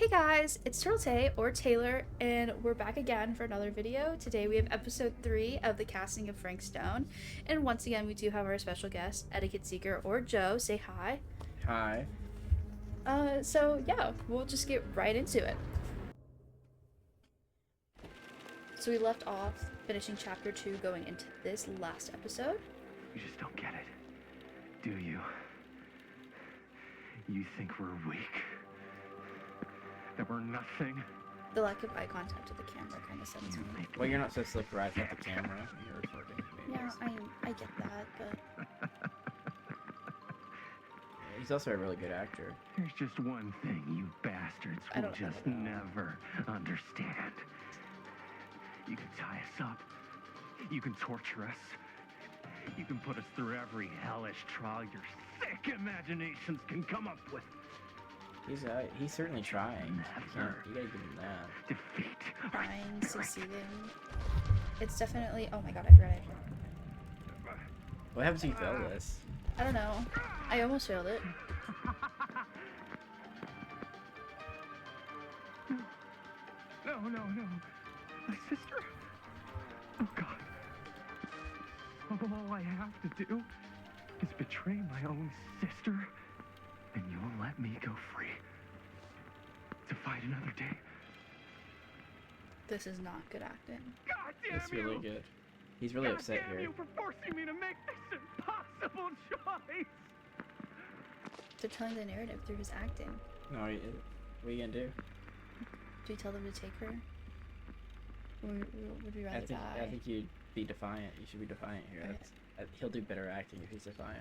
Hey guys, it's Turtle or Taylor, and we're back again for another video. Today we have episode 3 of the casting of Frank Stone, and once again we do have our special guest, Etiquette Seeker or Joe. Say hi. Hi. So yeah, we'll just get right into it. So we left off finishing chapter 2 going into this last episode. You just don't get it, do you? You think we're weak? That we're nothing? The lack of eye contact with the camera kind of sends me. Well, you're not supposed to look right at the camera when you're recording. Yeah, I get that, but He's also a really good actor. There's just one thing you bastards I will don't just know. never understand. You can tie us up. You can torture us. You can put us through every hellish trial your sick imaginations can come up with. He's certainly trying. Never. You gotta give him that. Defeat. trying, succeeding. It's definitely. Oh my god, I forgot it. What happens if you fail this? I don't know. I almost failed it. No. My sister? Oh, God. All I have to do is betray my own sister, and you'll let me go free to fight another day. This is not good acting. God damn It's you! really good. He's really God upset damn here. you for forcing me to make this impossible choice! They're telling the narrative through his acting. No, what are you gonna do? Do we tell them to take her? Would we rather die? I think you'd be defiant. You should be defiant here. Okay. He'll do better acting if he's defiant.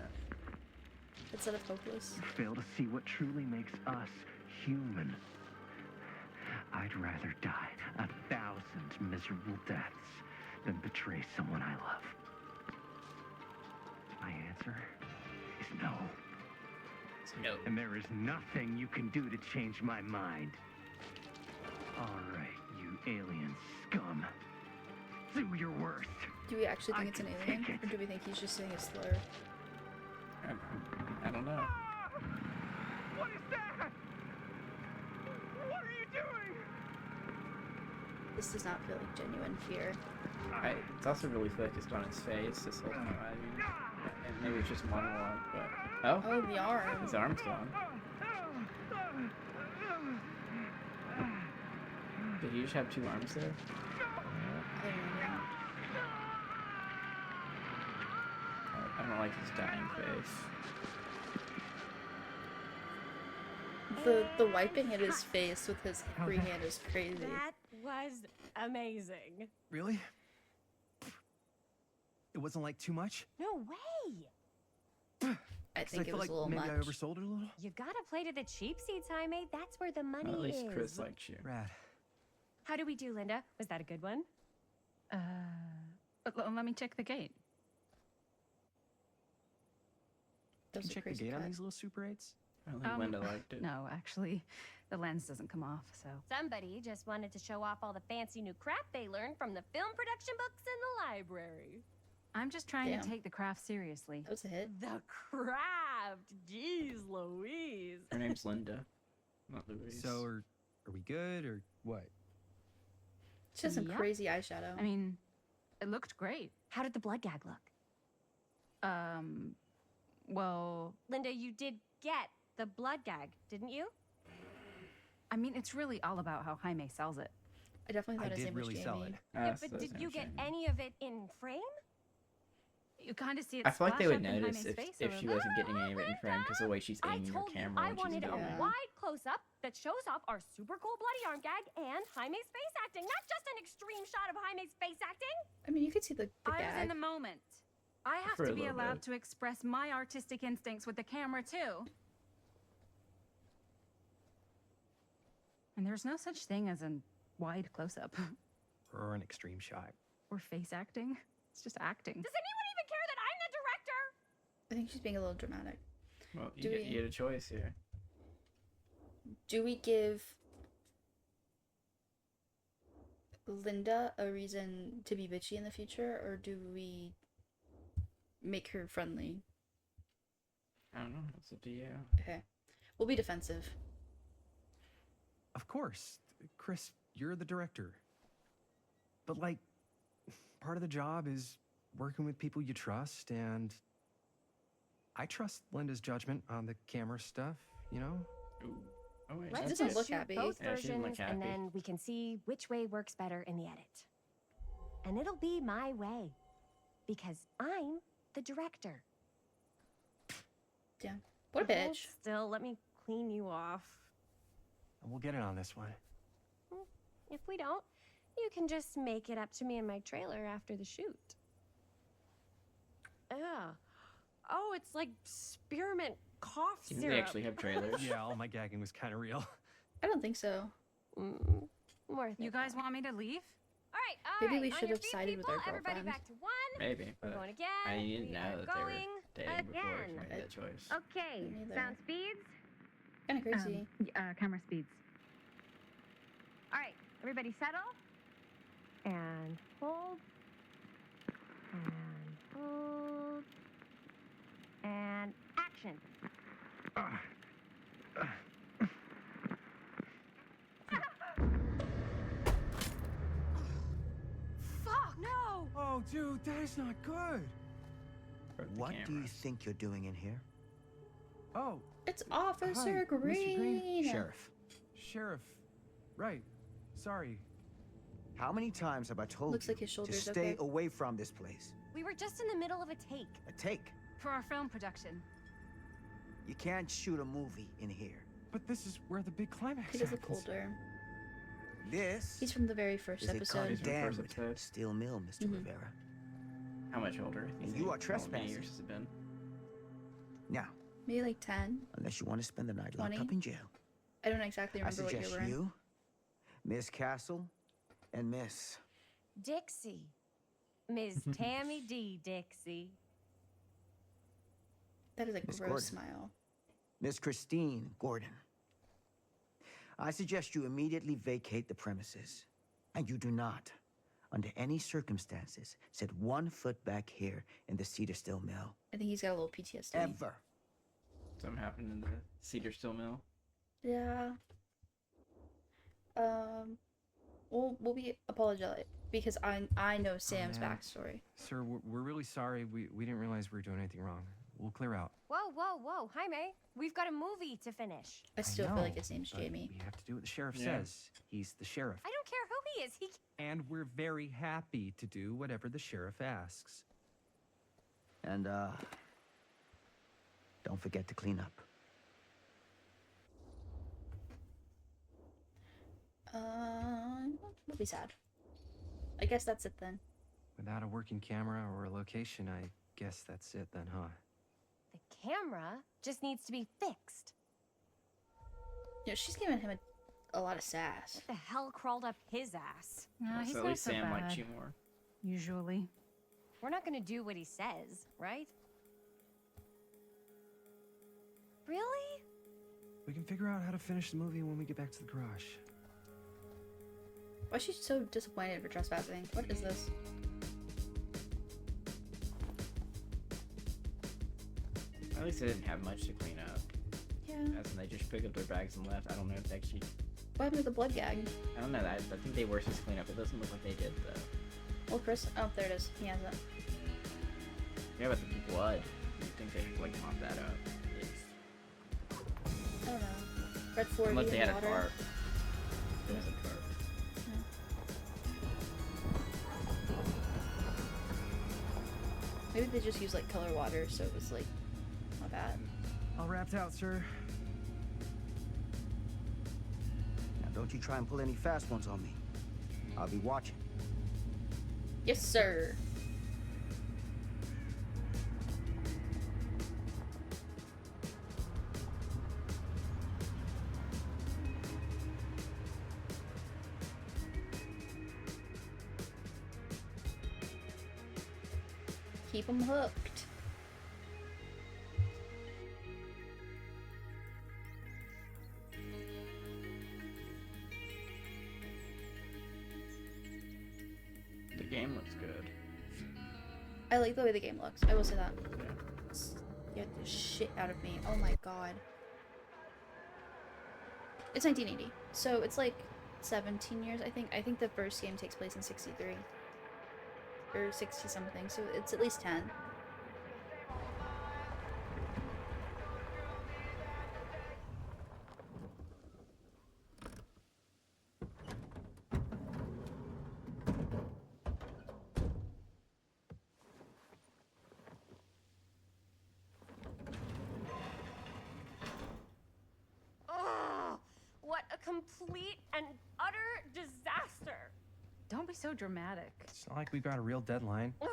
Instead of hopeless. You fail to see what truly makes us human. I'd rather die 1,000 miserable deaths than betray someone I love. My answer is no. No. And there is nothing you can do to change my mind. All right, you alien scum. Do your worst. Do we actually think it's an can alien? take it. Or do we think he's just saying a slur? I don't know. Ah! What is that? What are you doing? This does not feel like genuine fear. It's also really focused on his face this whole time. I mean, and maybe it's just monologue, but Oh, the arm. his arm's gone. Did he just have 2 arms there? I don't know. I don't like his dying face. The wiping at his face with his free hand is crazy. That was amazing. Really? It wasn't like too much? No way. I 'Cause think it feel was like a little maybe much. I oversold it a little. You gotta play to the cheap seats, Jaime. That's where the money Well, at least is. Chris likes you. Rad. How do we do, Linda? Was that a good one? Let me check the gate. Those are Check the crazy gate on cut. these little Super 8s. I don't think Linda liked it. No, actually, the lens doesn't come off, so. Somebody just wanted to show off all the fancy new crap they learned from the film production books in the library. I'm just trying Damn. to take the craft seriously. That was a hit. The craft! Jeez Louise. Her name's Linda, not Louise. So, are we good or what? She has some Yeah. crazy eyeshadow. I mean, it looked great. How did the blood gag look? Well, Linda, you did get the blood gag, didn't you? I mean, it's really all about how Jaime sells it. I definitely I thought his did name was really Jamie. sell it. Yeah, but did you get any of it in frame? You kind of see it I feel like they splash would up in notice Jaime's if, face if a she little wasn't getting any of it in frame because the way she's I aiming her told you camera I when she's wanted doing Yeah. a it. wide close-up that shows off our super cool bloody arm gag and Jaime's face acting, not just an extreme shot of Jaime's face acting. I mean, you could see the I was gag. in the moment. I have For a to be little allowed bit. to express my artistic instincts with the camera, too. And there's no such thing as a wide close-up Or an extreme shot. or face acting. It's just acting. Does anyone even care that I'm the director? I think she's being a little dramatic. Well, Do we- you had a choice here. Do we give Linda a reason to be bitchy in the future, or do we make her friendly? I don't know. It's up to you. Okay. We'll be defensive. Of course. Chris, you're the director. But, like, part of the job is working with people you trust, and I trust Linda's judgment on the camera stuff, you know? Ooh. Oh wait. Let's Let's doesn't just look shoot happy. both Yeah, she didn't look versions, and happy. then we can see which way works better in the edit. And it'll be my way, because I'm the director. Damn. What a Hold bitch. Still, let me clean you off. And we'll get it on this one. If we don't, you can just make it up to me in my trailer after the shoot. Ugh. Oh, it's like spearmint cough Seems syrup. they actually have trailers. Yeah, all my gagging was kind of real. I don't think so. Worth You it, guys though. want me to leave? All right, Maybe we on should your have feet, sided with people. our Everybody girlfriend. back to one. Maybe, We're but going again. I didn't We know are that they were going dating before she again. made that choice. Okay, Me neither. sound speeds. Kind of crazy. Camera speeds. All right, everybody settle. And hold. And hold. And action. Fuck, no! Oh, dude, that is not good. Broke the What do camera. you think you're doing in here? Oh, It's Officer Hi, Mr. Green. Green. Sheriff, Sheriff. Right. Sorry. how many times have I told Looks you like his to shoulder's stay okay. away from this place? We were just in the middle of a take. A take. For our film production. You can't shoot a movie in here. But this is where the big climax He does look happens. older. This He's from the very first is a episode. He's from the first condemned episode. steel mill, mister Mhm. Rivera. How much older? And think? you are How many trespassing. years has it been? Now, Maybe like 10. unless you want to spend the night locked 20? up in jail, I don't exactly I remember what year suggest we're in. you, Miss Castle, and Miss... Dixie. Ms. Tammy D. Dixie. That is a Miss gross Gordon. smile. Miss Christine Gordon. I suggest you immediately vacate the premises. And you do not, under any circumstances, set 1 foot back here in the Cedar Steel Mill. I think he's got a little PTSD. Ever. Something happened in the Cedar Steel Mill. Yeah. We'll be apologetic because I know Sam's man. backstory. Sir, we're really sorry. We didn't realize we were doing anything wrong. We'll clear out. Whoa, whoa, whoa. Jaime, we've got a movie to finish. I still feel know, like his name's but Jamie. We have to do what the sheriff Yeah. says. He's the sheriff. I don't care who he is. He And we're very happy to do whatever the sheriff asks. And, don't forget to clean up. We'll be sad. I guess that's it then. Without a working camera or a location, I guess that's it then, huh? The camera just needs to be fixed. You know, she's giving him a lot of sass. What the hell crawled up his ass? No, he's so at not least so Sam bad. liked you more. Usually. We're not gonna do what he says, right? Really? We can figure out how to finish the movie when we get back to the garage. Why is she so disappointed for trespassing? What is this? At least they didn't have much to clean up. Yeah. As in they just picked up their bags and left. I don't know if they actually. What happened to the blood gag? I don't know. I think they were supposed to clean up. It doesn't look like they did though. Well, Chris. Oh, there it is. He has it. Yeah, but the blood. You think they should like mop that up? I don't know. Red 40 Unless they in had a water. tarp. There was a tarp. Maybe they just use like color water, so it was like not bad. All wrapped out, sir. Now, don't you try and pull any fast ones on me. I'll be watching. Yes, sir. Keep them hooked. The game looks good. I like the way the game looks. I will say that. Yeah. Scared the shit out of me. Oh my god. It's 1980, so it's like 17 years, I think. I think the first game takes place in 63 or 60 something, so it's at least 10. Ugh, what a complete and utter disaster. Don't be so dramatic. It's not like we got a real deadline. Ugh,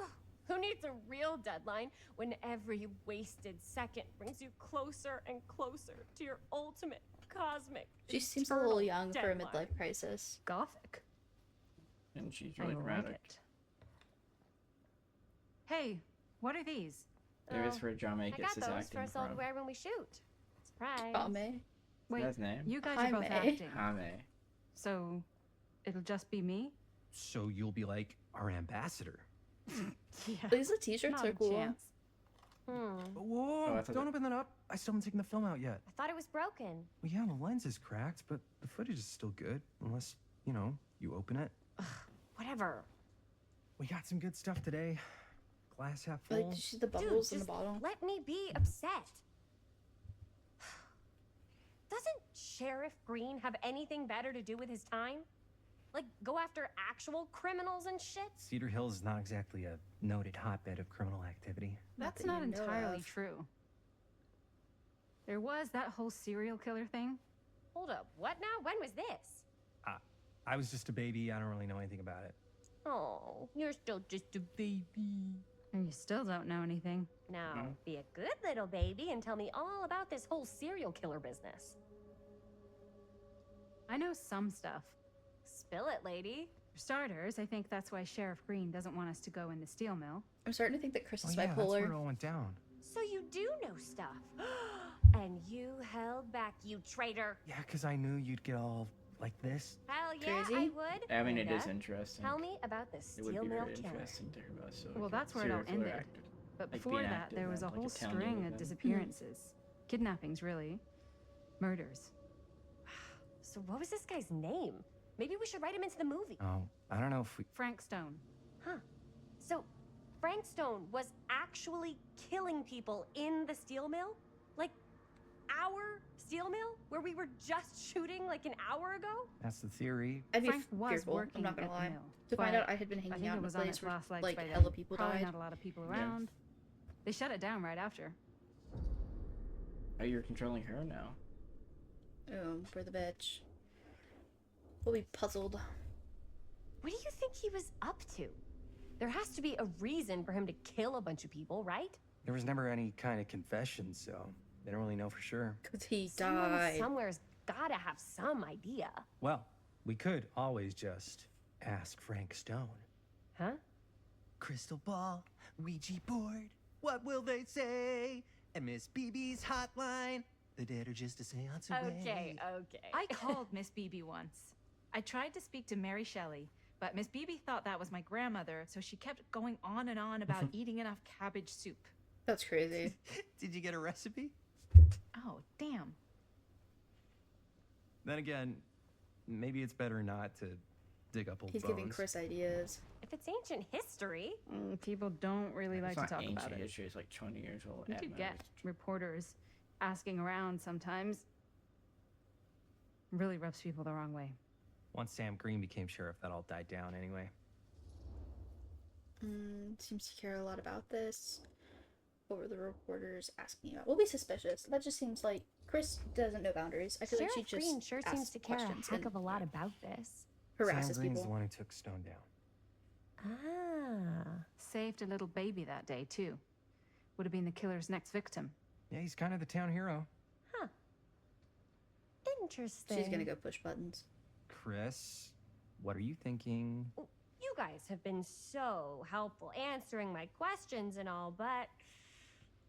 who needs a real deadline when every wasted second brings you closer and closer to your ultimate cosmic She seems a little eternal young for a deadline? midlife crisis. Gothic. And she's I really like dramatic. it. Hey, what are these? Maybe it's where John May I gets got his those acting for us all to from. wear when we shoot. Surprise. Oh, May. Wait, That's his name? you guys Hi, are both May. acting. Hame. So, it'll just be me? So you'll be like our ambassador. Yeah. These the t-shirts Not are a cool. chance. Whoa, Oh, I thought don't that- open that up. I still haven't taken the film out yet. I thought it was broken. Well, yeah, the lens is cracked, but the footage is still good. Unless, you know, you open it. Whatever. We got some good stuff today. Glass half full. Like, did you see the bubbles Dude, in the just bottle? let me be upset. Doesn't Sheriff Green have anything better to do with his time? Like, go after actual criminals and shit? Cedar Hills is not exactly a noted hotbed of criminal activity. That's that not you know entirely of. true. There was that whole serial killer thing. Hold up, what now? When was this? I was just a baby. I don't really know anything about it. Oh, you're still just a baby. And you still don't know anything. Now, Hmm? be a good little baby and tell me all about this whole serial killer business. I know some stuff. Spill it, lady. For starters, I think that's why Sheriff Green doesn't want us to go in the steel mill. I'm starting to think that Chris Oh is yeah, that's where it bipolar. all went down. So you do know stuff. And you held back, you traitor. Yeah, because I knew you'd get all like this. Hell yeah, Crazy? I would. I mean, it is Linda, interesting. Tell me about the It would steel be mill very killer. interesting to hear about so Well, that's where it all ended. But Like before being that, active there was a and, like, whole a town string with of them. disappearances. Kidnappings, really. Murders. So what was this guy's name? Maybe we should write him into the movie. Oh, I don't know if we. Frank Stone. Huh. So Frank Stone was actually killing people in the steel mill? Like our steel mill? Where we were just shooting like an hour ago? That's the theory. I'd be Frank was fearful. working I'm not gonna at the lie. mill, To find but out I had been I hanging think out it in a was on place its where last legs like by then. hella people Probably died. not a lot of people Yeah. around. They shut it down right after. Oh, you're controlling her now. Oh, for the bitch. We'll be puzzled. What do you think he was up to? There has to be a reason for him to kill a bunch of people, right? There was never any kind of confession, so they don't really know for sure. Because he Someone died. somewhere's gotta have some idea. Well, we could always just ask Frank Stone. Huh? Crystal ball, Ouija board, what will they say? And Miss BB's hotline, the dead are just a seance away. Okay. I called Miss Beebe once. I tried to speak to Mary Shelley, but Miss Beebe thought that was my grandmother, so she kept going on and on about eating enough cabbage soup. That's crazy. Did you get a recipe? Oh, damn. Then again, maybe it's better not to dig up old He's bones. giving Chris ideas. If it's ancient history, People don't really like It's to not talk ancient about it. history. It's like 20 years old. You at do most. get reporters asking around sometimes. Really rubs people the wrong way. Once Sam Green became sheriff, that all died down anyway. Seems to care a lot about this. What were the reporters asking about? We'll be suspicious. That just seems like Chris doesn't know boundaries. I feel Sheriff like she just Green sure seems asks to care a questions heck and of a lot about this. harasses Sam Green's people. the one who took Stone down. Ah. Saved a little baby that day, too. Would have been the killer's next victim. Yeah, he's kind of the town hero. Interesting. She's gonna go push buttons. Chris, what are you thinking? You guys have been so helpful answering my questions and all, but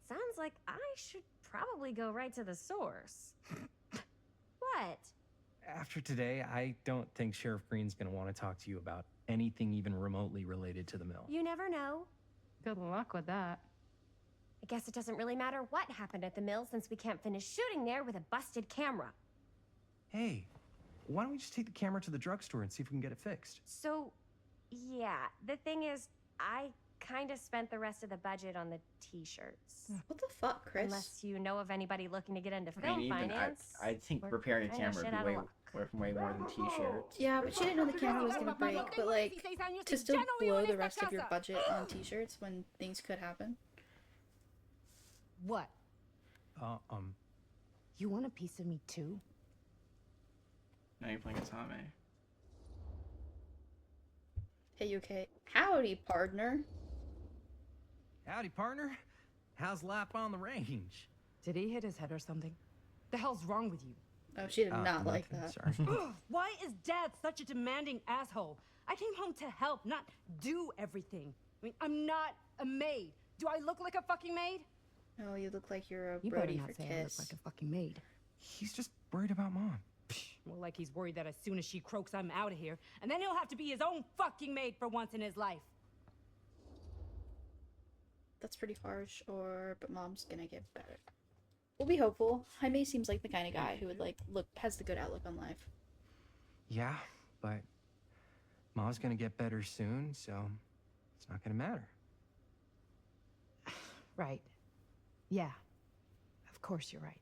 sounds like I should probably go right to the source. What? After today, I don't think Sheriff Green's gonna want to talk to you about anything even remotely related to the mill. You never know. Good luck with that. I guess it doesn't really matter what happened at the mill since we can't finish shooting there with a busted camera. Hey, why don't we just take the camera to the drugstore and see if we can get it fixed? So, yeah, the thing is, I kind of spent the rest of the budget on the t-shirts. What the fuck, Chris? Unless you know of anybody looking to get into I film mean, even finance. I think we're repairing a kinda camera shit would outta be way, luck. way more than t-shirts. Yeah, but she didn't know the camera was gonna break. But like, to still blow the rest of your budget on t-shirts when things could happen. What? Uh, You want a piece of me too? Now you're playing as Hame. Hey, you okay? Howdy, partner. Howdy, partner. How's lap on the range? Did he hit his head or something? The hell's wrong with you? Oh, she did not like nothing, that. Sorry. Ugh, why is Dad such a demanding asshole? I came home to help, not do everything. I mean, I'm not a maid. Do I look like a fucking maid? No, you look like you're a You better Brody not for say I look Kiss. like a fucking maid. He's just worried about Mom. More like he's worried that as soon as she croaks, I'm out of here, and then he'll have to be his own fucking maid for once in his life. That's pretty harsh, but Mom's gonna get better. We'll be hopeful. Jaime seems like the kind of guy who would has the good outlook on life. Yeah, but Mom's gonna get better soon, so it's not gonna matter. Right. Yeah. Of course you're right.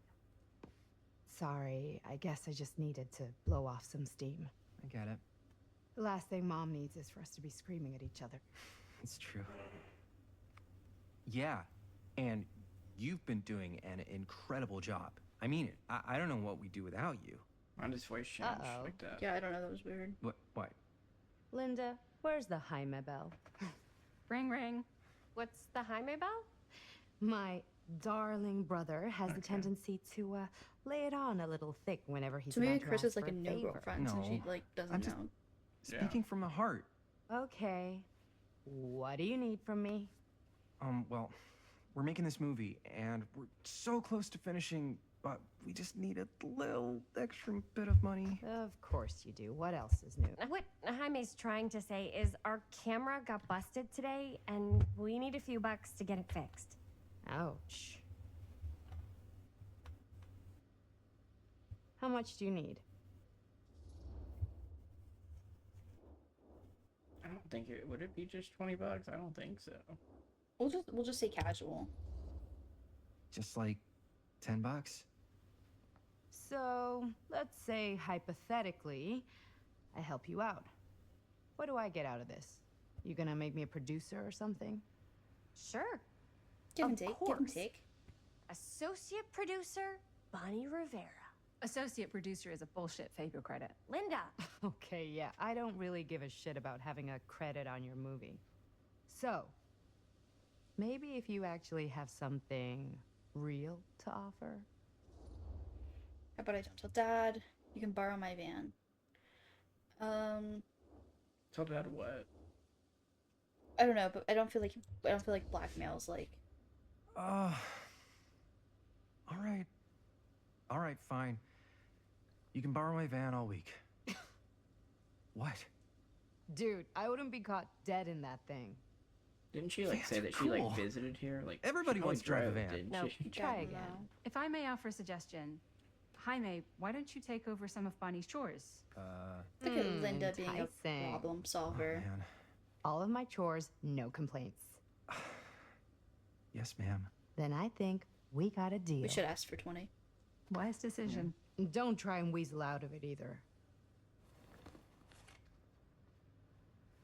Sorry, I guess I just needed to blow off some steam. I get it. The last thing Mom needs is for us to be screaming at each other. It's true. Yeah, and you've been doing an incredible job. I mean it. I don't know what we'd do without you. Why did his voice change Uh-oh. like that? Yeah, I don't know. That was weird. What? Linda, where's the Jaime bell? Ring, ring. What's the Jaime bell? My darling brother has the Okay. tendency to lay it on a little thick whenever he's So about maybe to Chris ask is like for a new favor. girlfriend, so No, she doesn't I'm just- know. Speaking from the heart. Okay. What do you need from me? Well, we're making this movie, and we're so close to finishing, but we just need a little extra bit of money. Of course you do. What else is new? What Jaime's trying to say is our camera got busted today, and we need a few bucks to get it fixed. Ouch. How much do you need? I don't think it would it be just $20. I don't think so. We'll just say casual. Just like $10. So, let's say hypothetically, I help you out. What do I get out of this? You gonna make me a producer or something? Sure. Give and Of take. Give and course. take. Associate producer, Bonnie Rivera. Associate producer is a bullshit favor credit. Linda. Okay, yeah, I don't really give a shit about having a credit on your movie. So, maybe if you actually have something real to offer? How about I don't tell Dad? You can borrow my van. Tell Dad what? I don't know, but I don't feel like blackmail's like. All right, fine. You can borrow my van all week. What? Dude, I wouldn't be caught dead in that thing. Didn't she Van's say that she cool. visited here? Like Everybody she probably wants to drive a drove, van. didn't No. she? Try don't again. know. If I may offer a suggestion, Jaime, why don't you take over some of Bonnie's chores? Look at Linda being a enticing. problem Oh, solver. man. All of my chores, no complaints. Yes, ma'am. Then I think we got a deal. We should ask for 20. Wise decision. Don't try and weasel out of it either.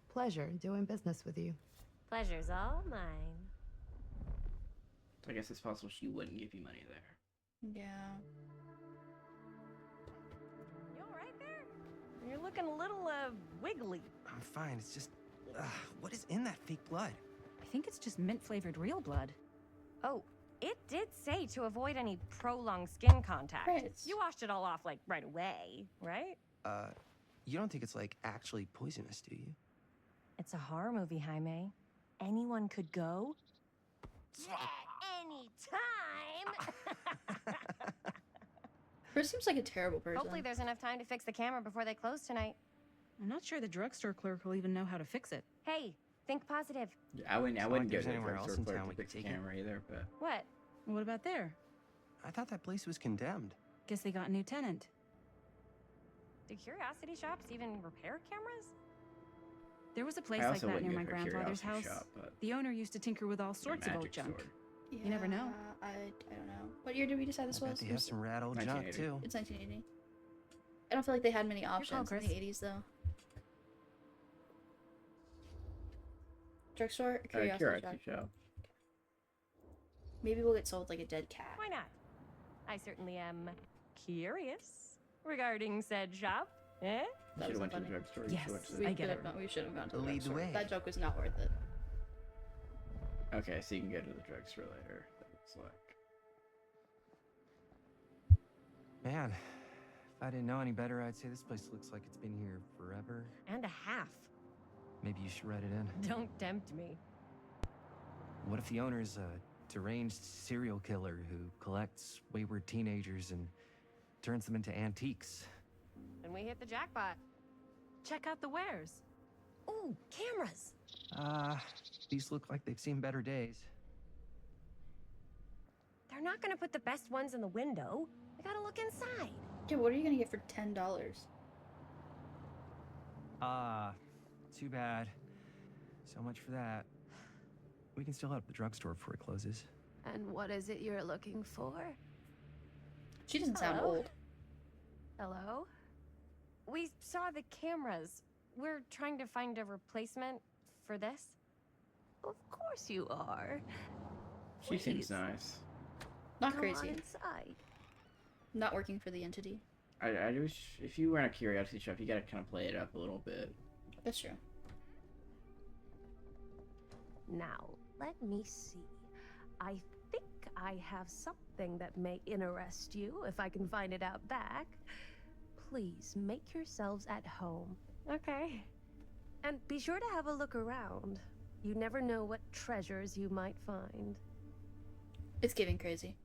Pleasure doing business with you. Pleasure's all mine. I guess it's possible she wouldn't give you money there. Yeah. You all right there? You're looking a little, wiggly. I'm fine. It's just, what is in that fake blood? I think it's just mint-flavored real blood. Oh, it did say to avoid any prolonged skin contact. Right. You washed it all off, like, right away, right? You don't think it's like actually poisonous, do you? It's a horror movie, Jaime. Anyone could go. Yeah, anytime! Chris seems like a terrible person. Hopefully there's enough time to fix the camera before they close tonight. I'm not sure the drugstore clerk will even know how to fix it. Hey, think positive. Yeah, I wouldn't It's go not like to there's the anywhere else drugstore in clerk town to we could fix the take it. camera either, but What? What about there? I thought that place was condemned. Guess they got a new tenant. Do curiosity shops even repair cameras? There was a place I like also that near wouldn't my go to a grandfather's curiosity house. shop, but The owner used to tinker with all sorts of old magic junk. store. Yeah, never know. I don't know. What year did we decide this I bet was? they It have was- some rad old junk 1980. too. It's 1980. I don't feel like they had many options in Chris. the 80s though. Drugstore or curiosity Curiosity shop? shop. Maybe we'll get sold like a dead cat. Why not? I certainly am curious regarding said shop. Eh? You That should have was went to the funny. drugstore. You Yes, should have went to We the I get could it. have gone. We should have gone to the Lead the drugstore. way. That joke was not worth it. Okay, so you can go to the drugstore later. That looks like. Man, if I didn't know any better, I'd say this place looks like it's been here forever. And a half. Maybe you should write it in. Don't tempt me. What if the owner's a deranged serial killer who collects wayward teenagers and turns them into antiques? And we hit the jackpot. Check out the wares. Ooh, cameras. These look like they've seen better days. They're not gonna put the best ones in the window. I gotta look inside. Yeah, what are you gonna get for $10? Too bad. So much for that. We can still head up the drugstore before it closes. And what is it you're looking for? She doesn't sound Hello? old. Hello? We saw the cameras. We're trying to find a replacement for this. Of course you are. She seems Please, nice. Not Go crazy. on inside. Not working for the entity. I wish if you were in a curiosity shop, you gotta kind of play it up a little bit. That's true. Now, let me see. I think I have something that may interest you if I can find it out back. Please make yourselves at home. Okay. And be sure to have a look around. You never know what treasures you might find. It's giving crazy.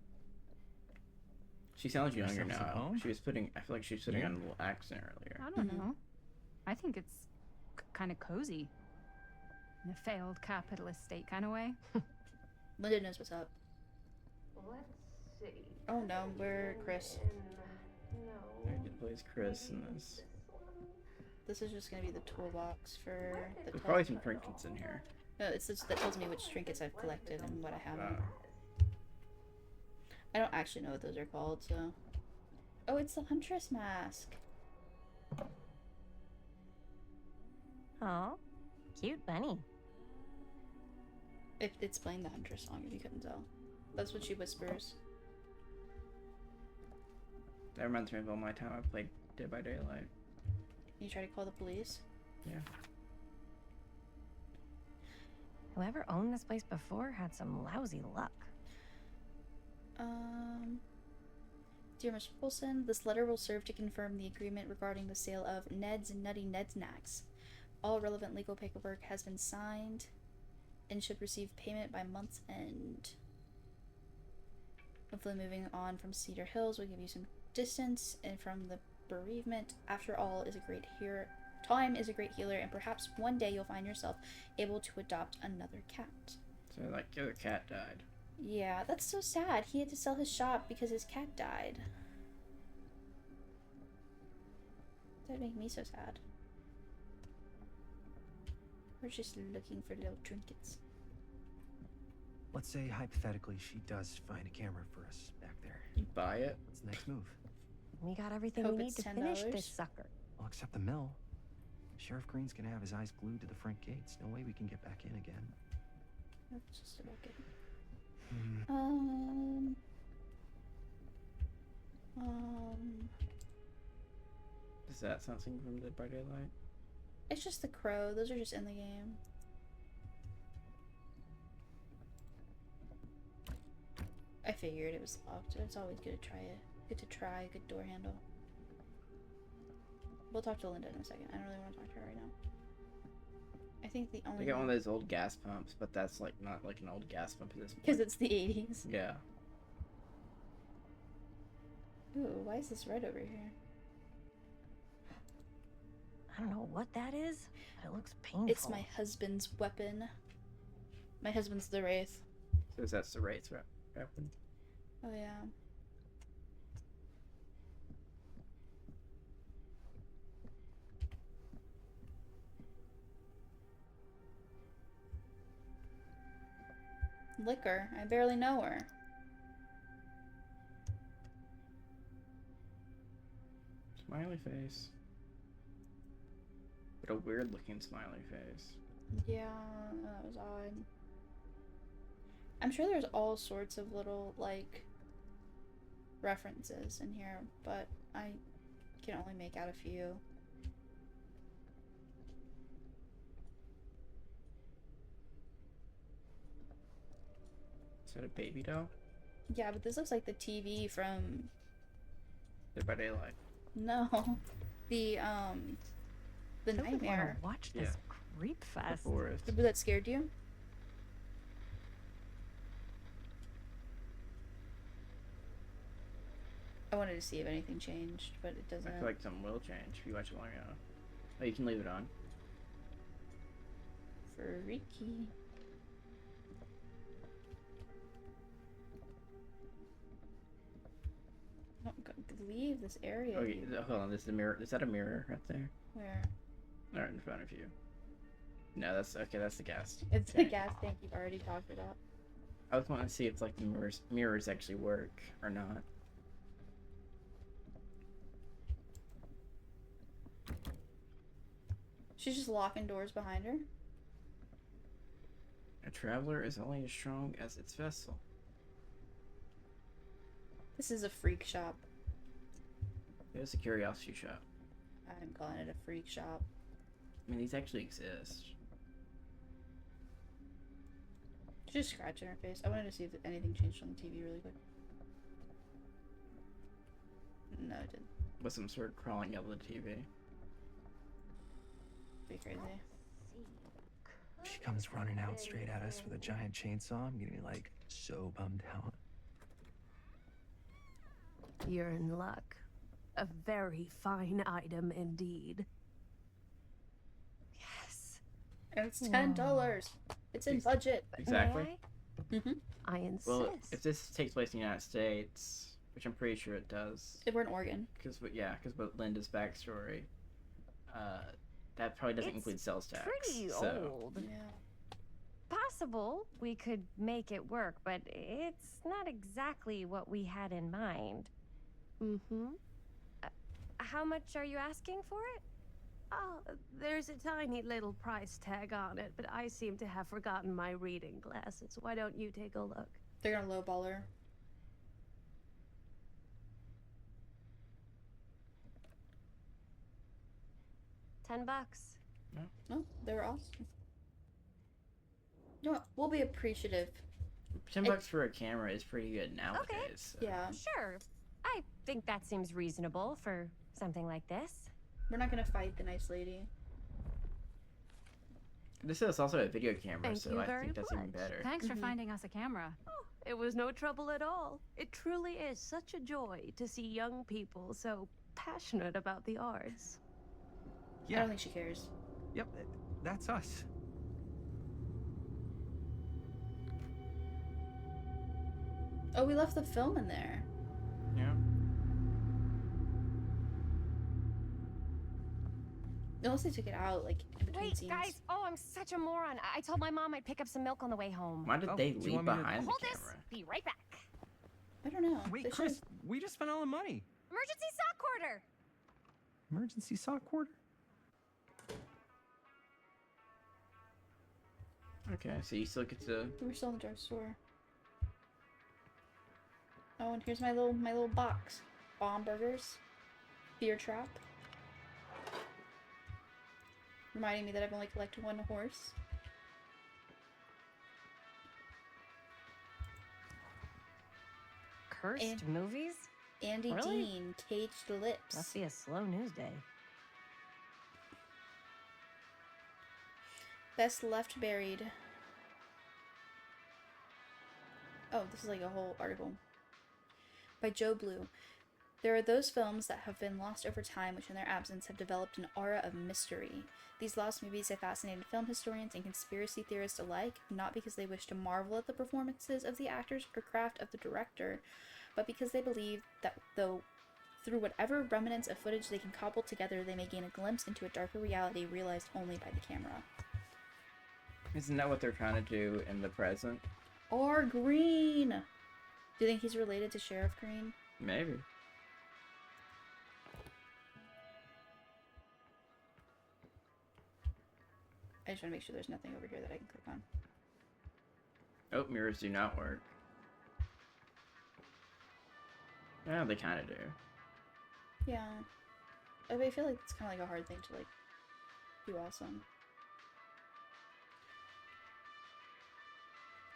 She sounds younger Yourselves at now. home? She was putting. I feel like she was putting Yeah. on a little accent earlier. I don't Mhm. know. I think it's kind of cozy. In a failed capitalist state kind of way. Linda knows what's up. Let's see. Oh no, we're Chris. It plays Chris in this. This is just gonna be the toolbox for the There's probably some trinkets in here. No, it's just that tells me which trinkets I've collected and what I haven't. Uh, I don't actually know what those are called, so. Oh, it's the Huntress mask. Oh, cute bunny. It's playing the Huntress song, if you couldn't tell. That's what she whispers. that reminds me of all my time I played Dead by Daylight. You try to call the police. Yeah. Whoever owned this place before had some lousy luck. Dear Mr. Wilson, this letter will serve to confirm the agreement regarding the sale of Ned's and Nutty Ned's Knacks. All relevant legal paperwork has been signed and should receive payment by month's end. Hopefully moving on from Cedar Hills will give you some distance and from the bereavement. After all, is a great healer. Time is a great healer, and perhaps one day you'll find yourself able to adopt another cat. So like the other cat died. Yeah, that's so sad. He had to sell his shop because his cat died. That'd make me so sad. We're just looking for little trinkets. Let's say, hypothetically, she does find a camera for us back there. You buy it? What's the next move? We got everything Hope we need it's to finish $10. this sucker. Well, except the mill. Sheriff Green's gonna have his eyes glued to the front gates. No way we can get back in again. That's just about good. Hmm. Is that something from Dead by Daylight? It's just the crow. Those are just in the game. I figured it was locked. It's always good to try it. Good to try a good door handle. We'll talk to Linda in a second. I don't really want to talk to her right now. I think the only They got one of those old gas pumps, but that's like not like an old gas pump at this point. because it's the 80s. Yeah. Ooh, why is this red over here? I don't know what that is, but it looks painful. It's my husband's weapon. My husband's the Wraith. So that's the Wraith weapon. Oh yeah. Liquor. I barely know her. Smiley face. But a weird looking smiley face. Yeah, that was odd. I'm sure there's all sorts of little, like, references in here, but I can only make out a few. Is that a baby doll? Yeah, but this looks like the TV from... Dead by Daylight. No. The Nightmare. Watch this creep fest. The forest. But that scared you? I wanted to see if anything changed, but it doesn't. I feel like something will change if you watch it long enough. Oh, you can leave it on. Freaky. Leave this area. Okay, hold on. This is a mirror. Is that a mirror right there? Where? Right in front of you. No, that's okay. That's the gas. It's the gas tank you've already talked about. I was wanting to see if like the mirrors actually work or not. She's just locking doors behind her. A traveler is only as strong as its vessel. This is a freak shop. It's a curiosity shop. I'm calling it a freak shop. I mean, these actually exist. She's just scratching her face. I wanted to see if anything changed on the TV really quick. No, it didn't. With some sort of crawling out of the TV. Be crazy. She comes running out straight at us with a giant chainsaw. I'm gonna be like so bummed out. You're in luck. A very fine item indeed. Yes. And it's $10. It's in budget. Exactly. I insist. Well, if this takes place in the United States, which I'm pretty sure it does. If we're in Oregon. Because with Linda's backstory, that probably doesn't include sales tax. Pretty old. Yeah. Possible we could make it work, but it's not exactly what we had in mind. How much are you asking for it? Oh, there's a tiny little price tag on it, but I seem to have forgotten my reading glasses. Why don't you take a look? They're gonna lowball her. $10. No, they were awesome. You know what? We'll be appreciative. $10 for a camera is pretty good nowadays. Okay. So. Yeah. Sure. I think that seems reasonable for something like this. We're not gonna fight the nice lady. This is also a video camera, Thank so you I very think that's even much. better. Thanks for finding us a camera. Oh, it was no trouble at all. It truly is such a joy to see young people so passionate about the arts. I don't think she cares. Yep, that's us. Oh, we left the film in there. Yeah. Unless they took it out, like, in between Wait, scenes. guys. Oh, I'm such a moron. I told my mom I'd pick up some milk on the way home. Why did Oh, they do you leave want me to- behind the Hold camera? this. Be right back. I don't know. Wait, They Chris, should've- we just spent all the money. Emergency sock order. Emergency sock order? Okay, so you still get to. We were still in the drugstore. Oh, and here's my little box. Bomb burgers. Beer trap. Reminding me that I've only collected one horse. Cursed And- movies? Andy Really? Dean, Caged Lips. Must be a slow news day. Best Left Buried. Oh, this is like a whole article. By Joe Blue. There are those films that have been lost over time, which in their absence have developed an aura of mystery. These lost movies have fascinated film historians and conspiracy theorists alike, not because they wish to marvel at the performances of the actors or craft of the director, but because they believe that through whatever remnants of footage they can cobble together, they may gain a glimpse into a darker reality realized only by the camera. Isn't that what they're trying to do in the present? Or Green. Do you think he's related to Sheriff Green? Maybe. I just want to make sure there's nothing over here that I can click on. Oh, mirrors do not work. Yeah, they kind of do. Yeah. I feel like it's kind of like a hard thing to, like, do awesome.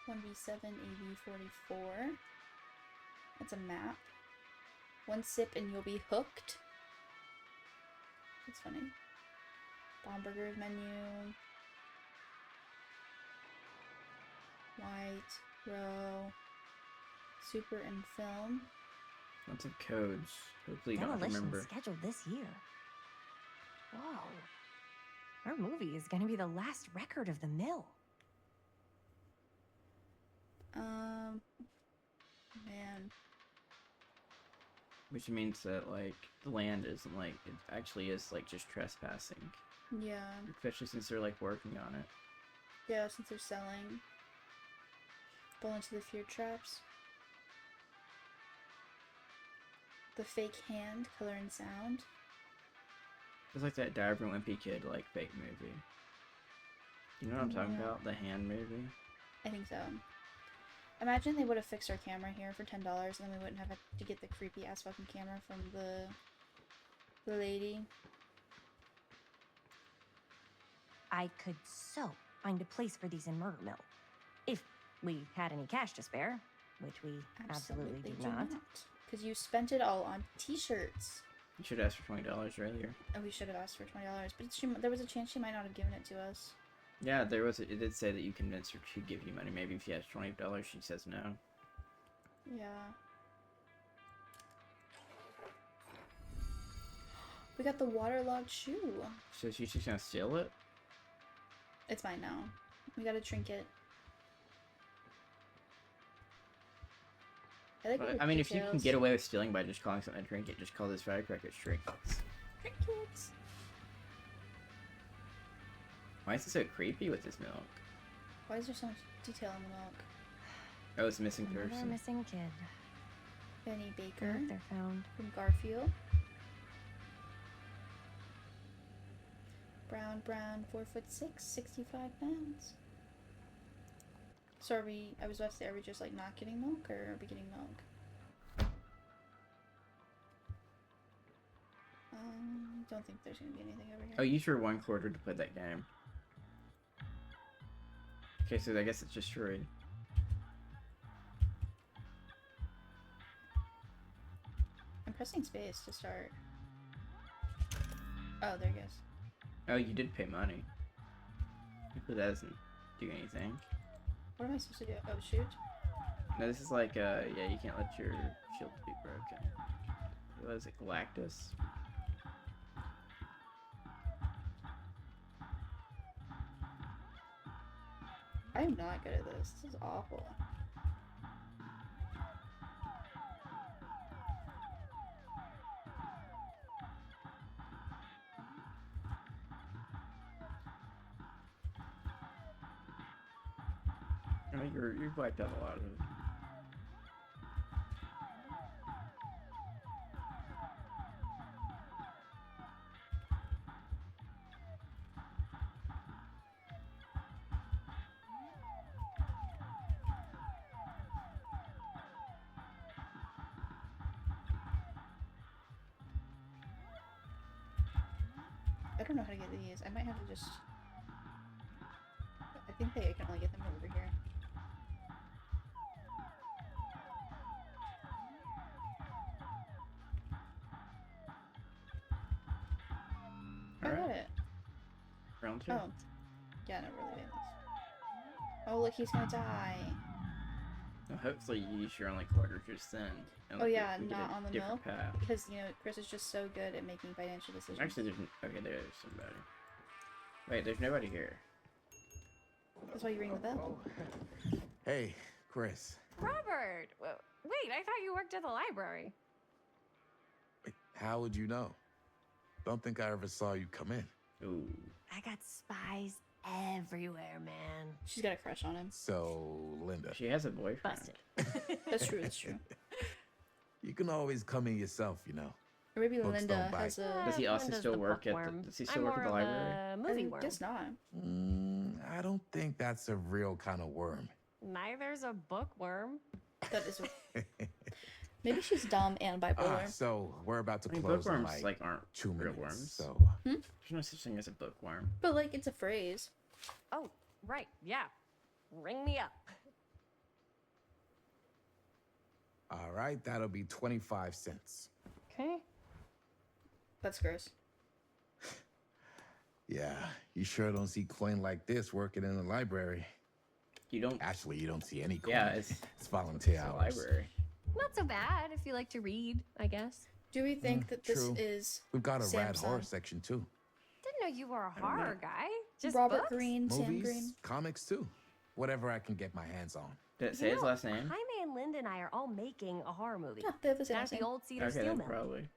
1v7 AV44. That's a map. One sip and you'll be hooked. That's funny. Bomberger's menu. White, row, super and film. Lots of codes. Hopefully you don't have to Demolition remember. scheduled this year. Whoa. Our movie is gonna be the last record of the mill. Man. Which means that, like, the land isn't, like, it actually is, like, just trespassing. Yeah. Especially since they're, like, working on it. Yeah, since they're selling. Fall into the fear traps. The fake hand, color and sound. It's like that Diver Wimpy Kid, like, fake movie. You know what I'm talking about? The hand movie? I think so. Imagine they would have fixed our camera here for $10 and then we wouldn't have to get the creepy ass fucking camera from the lady. I could so find a place for these in Murder Mill. If we had any cash to spare, which we absolutely do not. Because you spent it all on t-shirts. You should ask for $20 earlier. Oh, we should have asked for $20, but there was a chance she might not have given it to us. Yeah, there was. It did say that you convinced her to give you money. Maybe if you ask $20, she says no. Yeah. We got the waterlogged shoe. So she's just gonna steal it? It's mine now. We got a trinket. I mean, if you can get away with stealing by just calling something a trinket, just call this firecracker trinkets. Trinkets. Why is it so creepy with this milk? Why is there so much detail in the milk? Oh, it's a missing Another person. missing kid. Benny Baker. Hope they're found. From Garfield. Brown, 4'6", 65 pounds. So are we, I was about to say, are we just like not getting milk or are we getting milk? Don't think there's gonna be anything over here. Oh, use your 1 quarter to play that game. Okay, so I guess it's just free. I'm pressing space to start. Oh, there it goes. Oh, you did pay money. But that doesn't do anything. What am I supposed to do? Oh, shoot. No, this is like, yeah, you can't let your shield be broken. What is it, Galactus? I'm not good at this. This is awful. I mean, you've wiped out a lot of it. I don't know how to get these. I might have to just... I think I can only get them over here. I got it. Round 2? Oh. Yeah, no, we're leaving this. Oh, look, he's gonna die. Well, hopefully you use your only quarter just then. And Oh yeah, we get not a on the different milk. path. Because, you know, Chris is just so good at making financial decisions. Actually, there's... Okay, there's somebody. Wait, there's nobody here. That's why you ring the bell. Hey, Chris. Robert! Wait, I thought you worked at the library. Wait, how would you know? Don't think I ever saw you come in. Ooh. I got spies everywhere, man. She's got a crush on him. So, Linda, She has a boyfriend. Busted. That's true. That's true. you can always come in yourself, you know. Or maybe Books Linda don't bite. has a. Does he also Linda's still the work at bookworm. the? Does he still I'm work at the more of library? a I movie worm. guess not. I don't think that's a real kind of worm. Neither's a bookworm. That is. Maybe she's dumb and bipolar. So we're about to I mean, close in bookworms like aren't 2 real minutes. worms. So There's no such thing as a bookworm. But like, it's a phrase. Oh, right. Yeah. Ring me up. all right, that'll be 25 cents. Okay. That's gross. Yeah, you sure don't see coin like this working in the library. You don't. Actually, you don't see any coin. Yeah, it's volunteer it's a hours. library. Not so bad if you like to read, I guess. Do we think that this true. is We've got a rad Samson? horror section too. Didn't know you were a don't know. horror guy. Just Robert books? Greene, Sam Movies, Green? comics too. Whatever I can get my hands on. Did it say his last name? Jaime and Linda and I are all making a horror movie. Yeah, they have the same Down last at the name. old Cedar Okay, Steel then Mill. probably.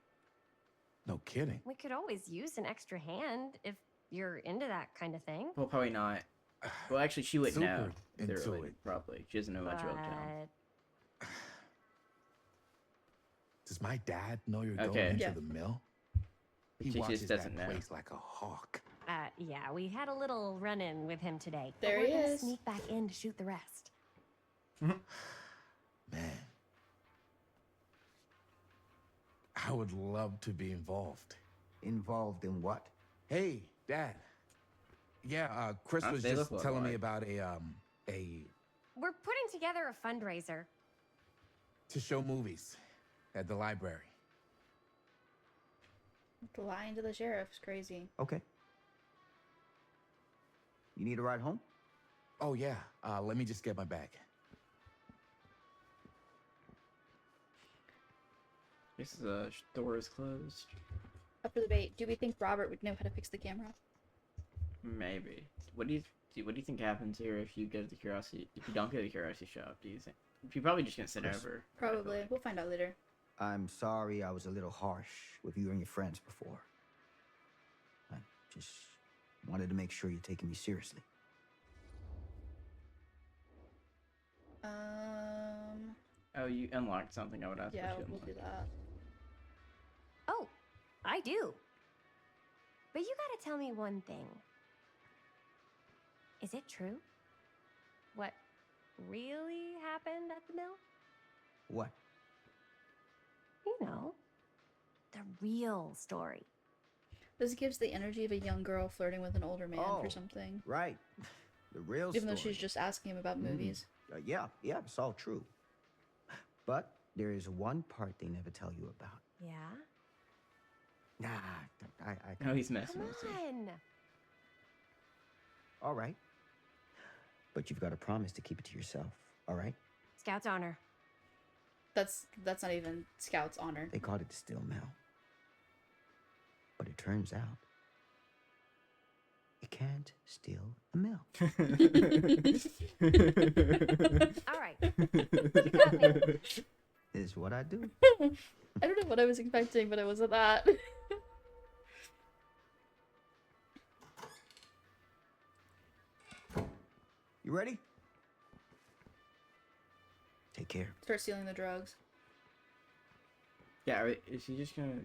No kidding. We could always use an extra hand if you're into that kind of thing. Well, probably not. Well, actually, she wouldn't know. Super They're into related, it. Probably. She doesn't know much about town. But Does my dad know you're Okay. going into Yeah. the mill? He She just watches doesn't that know. place like a hawk. yeah, we had a little run-in with him today. There but we're he gonna is. sneak back in to shoot the rest. Man, I would love to be involved. Involved in what? Hey, Dad. Yeah, Chris was They just look telling me alike. about We're putting together a fundraiser. to show movies at the library. Lying to the sheriff's crazy. Okay. You need a ride home? Oh yeah, let me just get my bag. This door is closed. Up for the bait. Do we think Robert would know how to fix the camera? Maybe. What do you think happens here if you go to the curiosity? If you don't go to the curiosity shop, do you think? You're probably just gonna sit Chris. over. Probably. We'll find out later. I'm sorry I was a little harsh with you and your friends before. I just wanted to make sure you're taking me seriously. Oh, you unlocked something. I would ask. Yeah, what you we'll do unlocked. that. Oh, I do. But you gotta tell me one thing. Is it true? What really happened at the mill? What? You know, the real story. This gives the energy of a young girl flirting with an older man Oh. for something. Right. The real Even though story. she's just asking him about movies. Yeah, it's all true. But there is one part they never tell you about. Yeah? Nah, I No, he's messing Come with you. on. All right. But you've got to promise to keep it to yourself, all right? Scout's honor. That's not even Scout's honor. They called it the Steel Mill. But it turns out you can't steal a mill. All right. You got me. Is what I do. I don't know what I was expecting, but it wasn't that. You ready? Take care. Start stealing the drugs. Yeah, is he just gonna?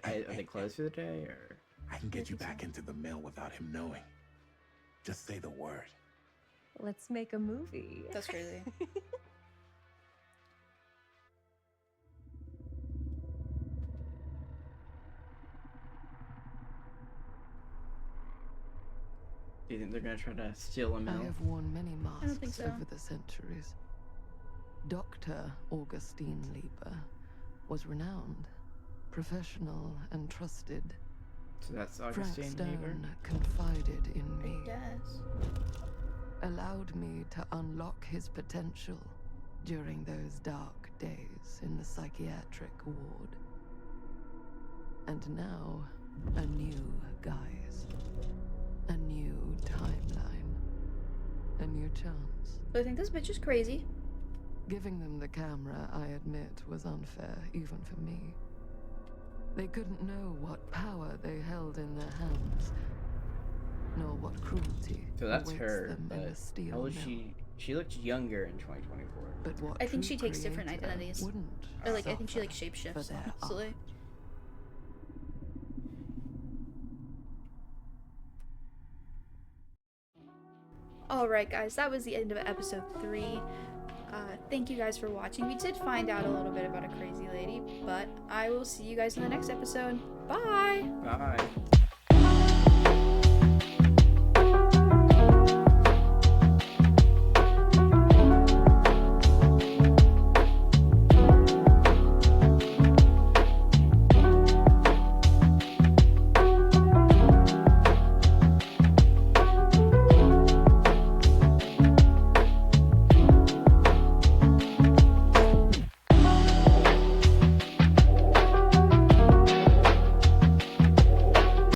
Are they closed for the day or? I can get you back into the mill without him knowing. Just say the word. Let's make a movie. That's crazy. Do you think they're gonna try to steal a I mill? have worn many I don't think masks so. over the centuries. Dr. Augustine Lieber was renowned, professional, and trusted. So that's Frank Augustine Lieber. Stone confided in me, Yes. allowed me to unlock his potential during those dark days in the psychiatric ward. And now, a new guise, a new timeline, a new chance. So I think this bitch is crazy. Giving them the camera, I admit, was unfair, even for me. They couldn't know what power they held in their hands. nor what cruelty So that's awaits her, them in but the steel how is mill. she? She looks younger in 2024. But what I think she true takes different creator identities. wouldn't Or like I think she like suffer for shapeshifts, their honestly. art? Alright guys, that was the end of episode 3. Thank you guys for watching. We did find out a little bit about a crazy lady, but I will see you guys in the next episode. Bye! Bye.